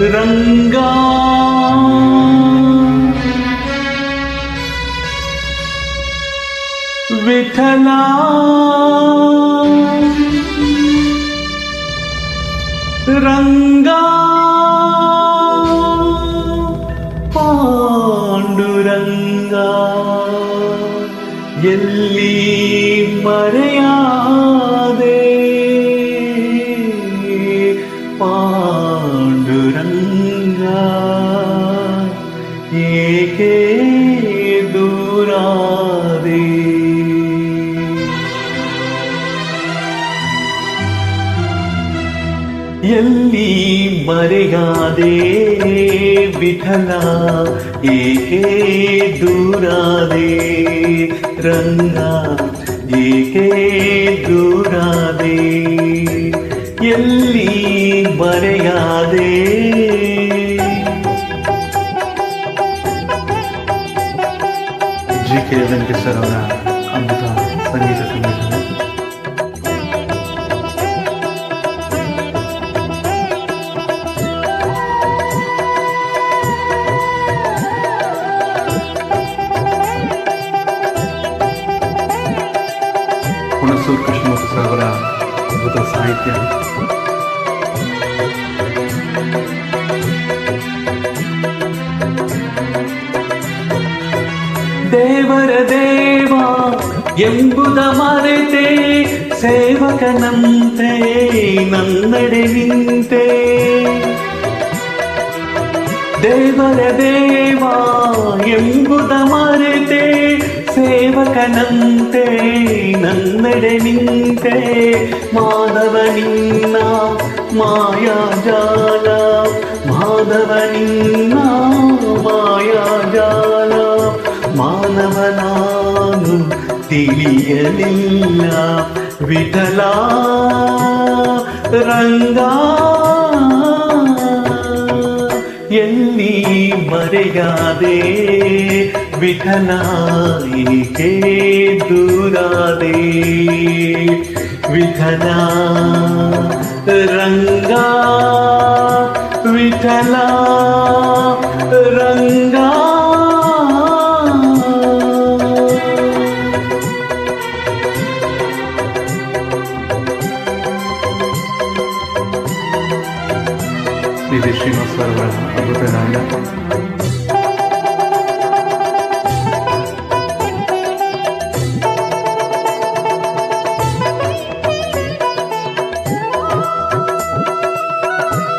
ರಂಗಾ ವಿಠಲ ರಂಗಾ ಪಾಂಡುರಂಗ ಎಲ್ಲಿ ಮರೆಯಾದೆ ಪಾಂಡುರಂಗ ಏಕೆ ದೂರಾದೆ ಎಲ್ಲಿ ಮರೆಯಾದೆ ವಿಠಲ ಏಕೆ ದೂರಾದೆ ರಂಗ ಏಕೆ ದೂರಾದೆ ಎಲ್ಲಿ ಮರೆಯಾದೆ ಜಿ.ಕೆ. ವೆಂಕಟೇಶ್ವರ ಅವರ ಅದ್ಭುತ ಸಂಗೀತ ಸಂಯೋಜನೆ. ಹುಣಸೂರು ಕೃಷ್ಣಮೂರ್ತಿ ಸರ್ ಅವರ ಅದ್ಭುತ ಸಾಹಿತ್ಯ. ದೇವರ ದೇವ ಎಂಬುದ ಮರೆತೆ ಸೇವಕನಂತೆ ನನ್ನಡೆ ನಿಂತೆ ದೇವರ ದೇವ ಎಂಬುದ ಮರೆತೆ ಸೇವಕನಂತೆ ನನ್ನಡೆ ನಿಂತೆ ಮಾಧವ ನಿನ್ನ ಮಾಯಾಜಾಲ ಮಾಧವ ನಿನ್ನ ಮಾಯಾಜಾಲ ಮಾನವ ನಾನು ತಿಳಿಯಲಿಲ್ಲ ವಿಠಲ ರಂಗ ಎಲ್ಲಿ ಮರೆಯಾದೆ ವಿಠಲ ಏಕೆ ದೂರಾದೆ ವಿಠಲ ರಂಗ ವಿಠಲ ರಂಗ ಶ್ರೀನಿವಾಸ ಅವರ ಅದ್ಭುತ ನಾಣ್ಯ.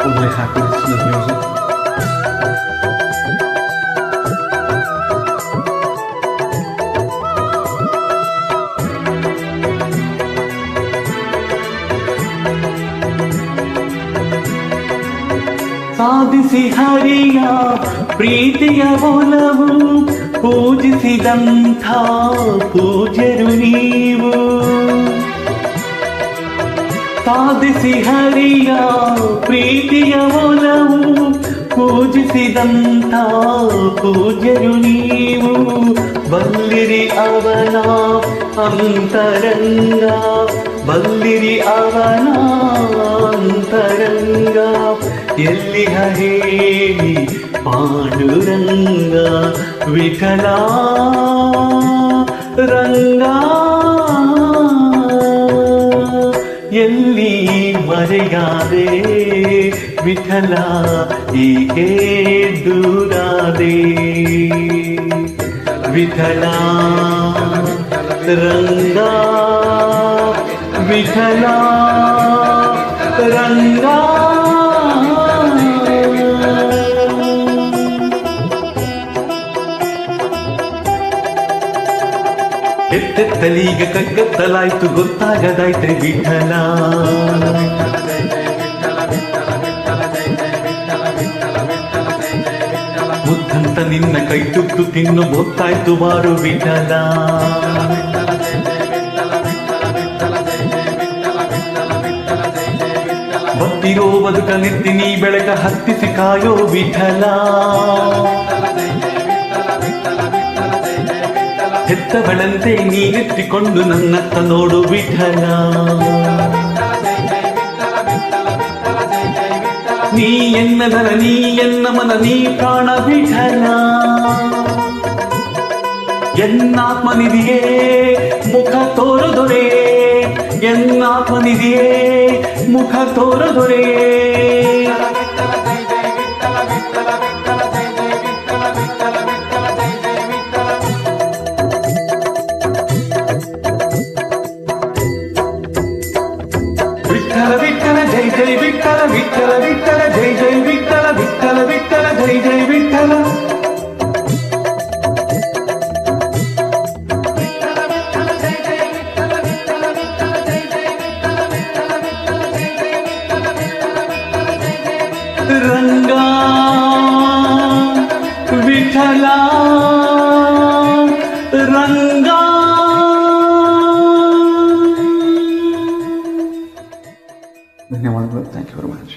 Only happiness in the music. ಸಾಧಿಸಿ ಹರಿಯ ಪ್ರೀತಿಯ ಒಲವು ಪೂಜಿಸಿದಂಥ ಪೂಜ್ಯರು ನೀವು ಸಾಧಿಸಿ ಹರಿಯ ಪ್ರೀತಿಯ ಒಲವು ಪೂಜಿಸಿದಂಥ ಪೂಜ್ಯರು ನೀವು ಬಲ್ಲಿರಿ ಅವನ ಅಂತರಂಗ ಬಲ್ಲಿರಿ ಅವನ ಅಂತರಂಗ ಎಲ್ಲಿ ಹೇಳಿ ಪಾಂಡುರಂಗ ವಿಠಲ ರಂಗ ಎಲ್ಲಿ ಮರೆಯಾದೆ ವಿಠಲ ಏಕೆ ದೂರಾದೆ ವಿಠಲ ರಂಗ ವಿಠಲ ರಂಗ ಎತ್ತೆತ್ತಲೀಗ ಕಗ್ಗತ್ತಲಾಯ್ತು ಗೊತ್ತಾಗದಾಯ್ತ್ರಿ ವಿಠಲ ಮುದ್ದಂತ ನಿನ್ನ ಕೈ ತುತ್ತು ತಿನ್ನು ಗೊತ್ತಾಯ್ತು ಬಾರು ವಿಠಲ ಬತ್ತಿರೋ ಬದುಕ ನೆತ್ತಿ ಬೆಳಕ ಹತ್ತಿಸಿ ಕಾಯೋ ವಿಠಲ ಹೆತ್ತವಳಂತೆ ನೀನೆತ್ತಿಕೊಂಡು ನನ್ನತ್ತ ನೋಡು ವಿಠಲ ನೀ ಎನ್ನದರ ನೀ ಎನ್ನ ಮನ ನೀ ಪ್ರಾಣ ವಿಠಲ ಎನ್ನಾತ್ಮನಿಧಿಯೇ ಮುಖ ತೋರದೊರೆ ಎನ್ನಾತ್ಮನಿಧಿಯೇ ಮುಖ ತೋರದೊರೆ ವಿಠಲ ವಿಠಲ ಜೈ ಜೈ ವಿಠಲ ವಿಠಲ ವಿಠಲ ಜೈ ಜೈ ವಿಠಲ ವಿಠಲ ವಿಠಲ ಜೈ ಜೈ ವಿಠಲ ರಂಗ ವಿಠಲ ರಂಗ ಧನ್ಯವಾದಗಳು ಥ್ಯಾಂಕ್ ಯು ವೆರಿ ಮಚ್